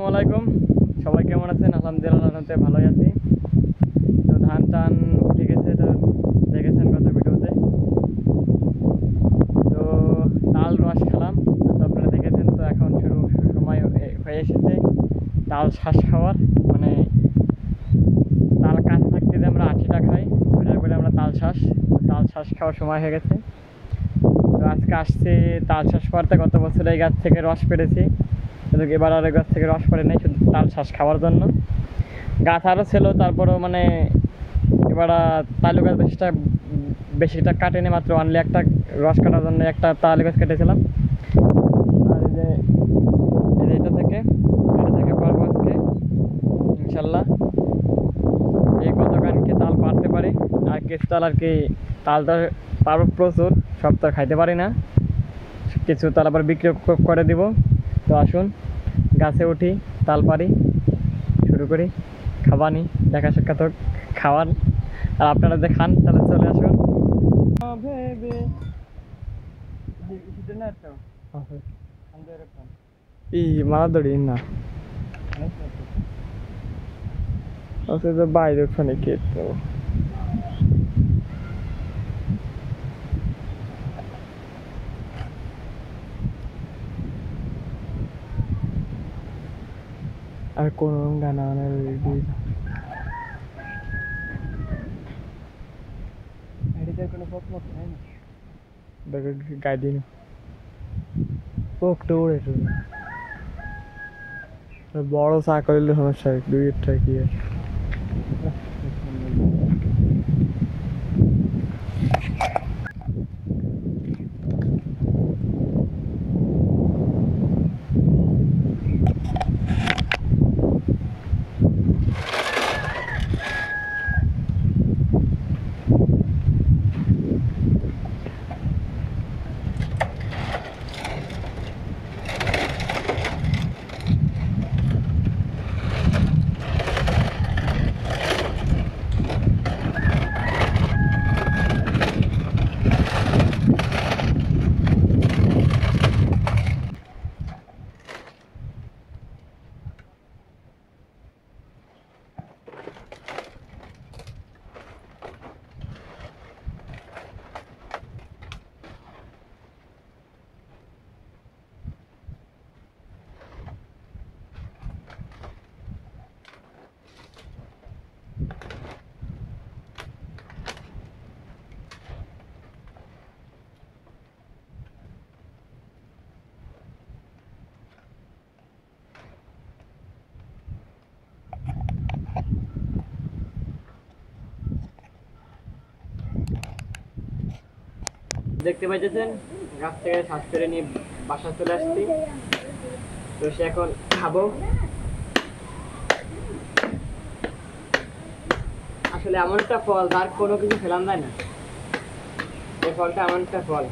আসসালামু আলাইকুম। সবাই কেমন আছেন? আলহামদুলিল্লাহ ভালোই আছি। তো ধান টান উঠে গেছে, তো দেখেছেন গত ভিডিওতে। তো তাল রস খেলাম, তো আপনারা দেখেছেন। তো এখন সময় হয়ে এসেছে তাল শ্বাস খাওয়ার, মানে তাল কাঁচা থাকতে যে আমরা আঠিটা খাই, ওটার বলে আমরা তাল শ্বাস খাওয়ার সময় হয়ে গেছে। তো আজকে আসছি তাল শ্বাস করতে। গত বছর এই গাছ থেকে রস পেরেছি, কিন্তু এবার আর গাছ থেকে রস পড়ে নেই, শুধু তাল শ্বাস খাওয়ার জন্য। গাছ আরও ছিল, তারপরেও মানে এবার তালু গাছ বেশিটা কাটেনি, মাত্র অনলি একটা রস কাটার জন্য একটা তালু গাছ কেটেছিলাম। আর এই যে এটা থেকে পারবো আজকে ইনশাল্লাহ। এই কতখানকে তাল পারতে পারি, আর কিছু তাল আর কি তালটা পারবো প্রচুর, সব তো খাইতে পারি না, কিছু তাল আবার বিক্রি করে দিব। তো আসুন গাছে উঠি, তাল পারি, শুরু করি, খাবানি, দেখা সাক্ষাৎ হোক, খাওয়ান। আর আপনারা যে খান তাহলে চলে আসুন। মারাদড়ি না বাইরে ওখানে কেটে আর কোন গানা কোনো পথ নাই না, গাইডিন পোকটা উড়ে বড় চা করলে সমস্যা, দুই একটা কি আছে। দেখতে পাইতেছেন গাছ থেকে শ্বাস করে নিয়ে বাসা চলে আসছি। তো সে এখন খাবো। আসলে এমন একটা ফল যার কোনো কিছু ফেলান যায় না। এই ফলটা এমন একটা ফল,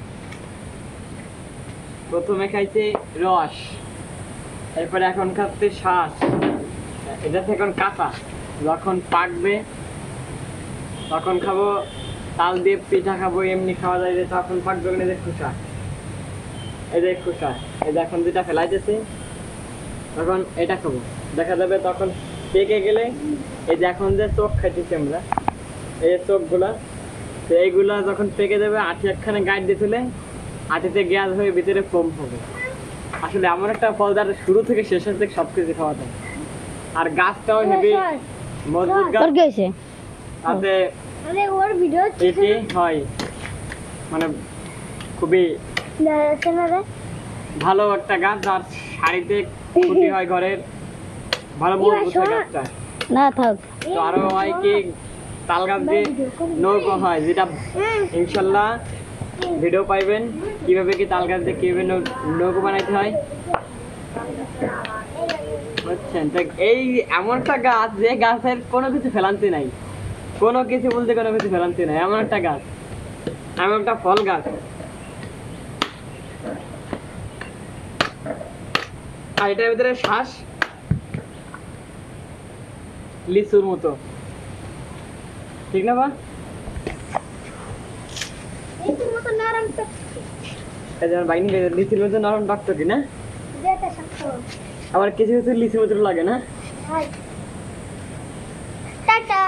প্রথমে খাইছে রস, এরপরে এখন খাচ্ছে শ্বাস। এটা থেকে এখন কাঁচা, যখন পাকবে তখন খাবো। তাল দিয়ে পিঠা খাবো, এমনি খাওয়া যায় যে তখন পাকবে। এই যে খোসা, এই যে খোসা, এই যে এখন যেটা ফেলাইতেছি তখন এটা খাবো, দেখা যাবে তখন পেকে গেলে। এই যে এখন যে চোখ খাইতেছি আমরা, এই চোখগুলা, তো এইগুলা যখন পেকে যাবে, আঠি একখানে গাইড দিয়ে তুলে আঠিতে গ্যাস হয়ে ভিতরে ফোম হবে। আসলে এমন একটা ফল যার শুরু থেকে শেষ থেকে সবকিছু খাওয়া যায়। আর গাছটাও হেবি মজবুত গাছ, তাতে এটি হয় মানে খুবই ভালো একটা গাছ, যার শাড়িতে ক্ষতি হয় ঘরের, ভালো মজবুত হয় গাছটা না থাক। তো আরো হয় কি তাল গাছ দিয়ে নৌকো হয়, যেটা ইনশাল্লাহ ভিডিও পাইবেন কিভাবে কি তাল গাছ দিয়ে কিভাবে নৌকো বানাইতে হয়, বুঝছেন? তো এই এমন একটা গাছ যে গাছের কোনো কিছু ফেলান্তি নাই, কোনো কিছু বলতে কোনো কিছু ফেলান্তি নাই, এমন একটা গাছ, এমন একটা ফল গাছ। আর এটার ভিতরে শ্বাস লিচুর মতো, ঠিক না? বা বাইনি লিচুর মতো নরম টকটকি না? আবার কিছু কিছু লিচু মতো লাগে না? Tata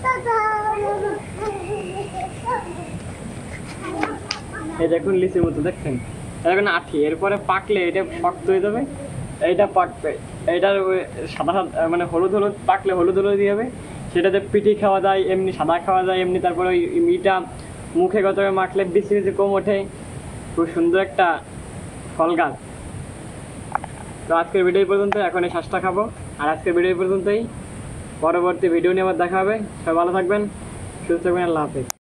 tata. এই দেখুন লিচুর মতো দেখছেন, এখন আঠি, এরপরে পাকলে এটা শক্ত হয়ে যাবে, এইটা পাকবে, এইটার সাদা সাদা মানে হলুদ হলুদ, পাকলে হলুদ হলুদ দিয়ে হবে। সেটাতে পিঠি খাওয়া যায়, এমনি সাদা খাওয়া যায় এমনি। তারপরে ওই মিটা মুখে গত মাখলে বেশি বেশি কম ওঠে, খুব সুন্দর একটা ফল গাছ। তো আজকের ভিডিও পর্যন্ত, এখন এই শ্বাসটা খাবো। আর আজকের ভিডিও পর্যন্তই, পরবর্তী ভিডিও নিয়ে আবার দেখা হবে। সবাই ভালো থাকবেন, সুস্থ থাকবেন, আল্লাহ হাফেজ।